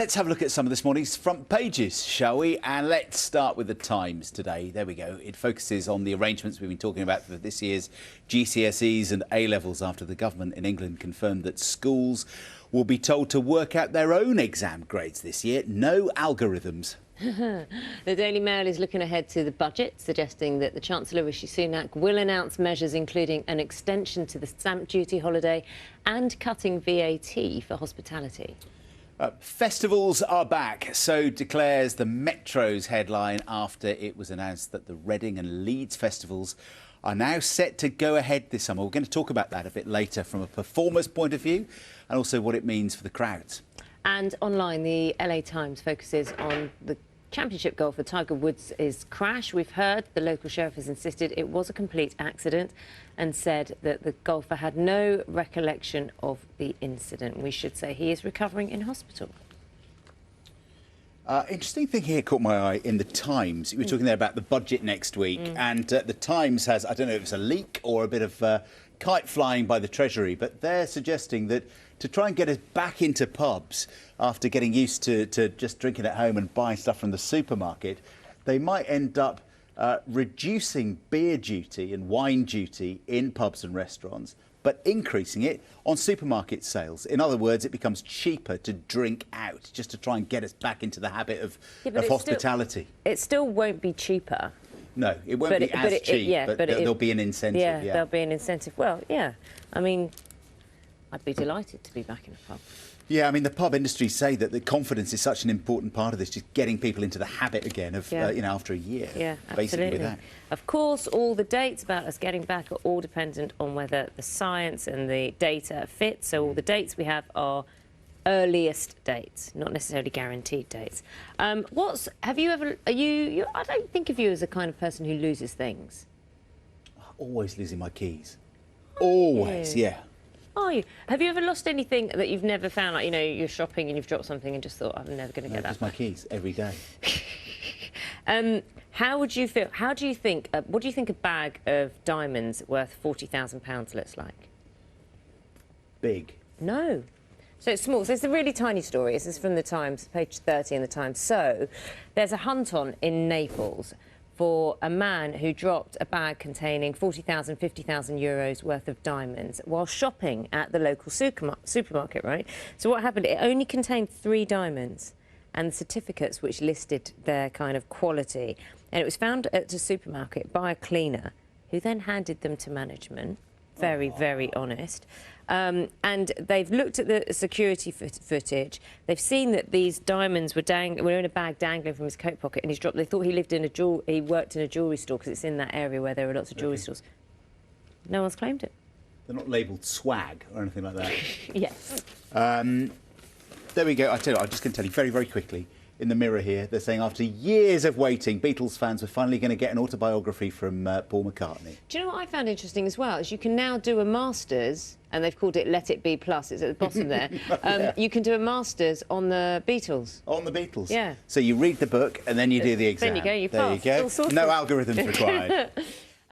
Let's have a look at some of this morning's front pages, shall we? And let's start with the Times today. There we go. It focuses on the arrangements we've been talking about for this year's GCSEs and A-levels after the government in England confirmed that schools will be told to work out their own exam grades this year. No algorithms. The Daily Mail is looking ahead to the budget, suggesting that the Chancellor Rishi Sunak will announce measures including an extension to the stamp duty holiday and cutting VAT for hospitality. Festivals are back, so declares the Metro's headline after it was announced that the Reading and Leeds festivals are now set to go ahead this summer. We're going to talk about that a bit later from a performer's point of view and also what it means for the crowds. And online, the LA Times focuses on the Championship golfer Tiger Woods' crash. We've heard the local sheriff has insisted it was a complete accident and said that the golfer had no recollection of the incident. We should say he is recovering in hospital. Interesting thing here caught my eye in the Times. You were talking there about the budget next week, and the Times has, I don't know if it's a leak or a bit of kite flying by the Treasury, but they're suggesting that to try and get us back into pubs after getting used to just drinking at home and buying stuff from the supermarket, they might end up reducing beer duty and wine duty in pubs and restaurants, but increasing it on supermarket sales. In other words, it becomes cheaper to drink out, just to try and get us back into the habit of hospitality. It still won't be cheaper. No, it won't be as cheap, but there'll be an incentive. Yeah, there'll be an incentive. Well, yeah, I mean, I'd be delighted to be back in a pub. Yeah, I mean, the pub industry say that the confidence is such an important part of this, just getting people into the habit again of, you know, after a year. Yeah, basically absolutely. With that. Of course, all the dates about us getting back are all dependent on whether the science and the data fit. So all the dates we have are earliest dates, not necessarily guaranteed dates. Have you ever, I don't think of you as a kind of person who loses things. Always losing my keys. Always, yeah. Are you? Have you ever lost anything that you've never found? Like, you know, you're shopping and you've dropped something and just thought, I'm never going to get that back. My keys every day. How would you feel? How do you think? What do you think a bag of diamonds worth £40,000 looks like? Big. No. So it's small. So it's a really tiny story. This is from the Times, page 30 in the Times. So there's a hunt on in Naples for a man who dropped a bag containing 40,000, 50,000 euros worth of diamonds while shopping at the local supermarket, right? So what happened, it only contained 3 diamonds and certificates which listed their kind of quality. And it was found at a supermarket by a cleaner who then handed them to management. Very, very honest. And they've looked at the security footage. They've seen that these diamonds were in a bag dangling from his coat pocket, and he's dropped. They thought he lived in he worked in a jewellery store because it's in that area where there are lots of jewellery stores. No one's claimed it. They're not labelled swag or anything like that. Yes. There we go. I tell you, I'm just going to tell you very, very quickly. In the Mirror here, they're saying after years of waiting, Beatles fans were finally going to get an autobiography from Paul McCartney. Do you know what I found interesting as well? Is you can now do a Masters, and they've called it Let It Be Plus, it's at the bottom there. Yeah. You can do a Masters on the Beatles. On the Beatles? Yeah. So you read the book and then you do the exam. There you go, you pass. There you go. No algorithms required.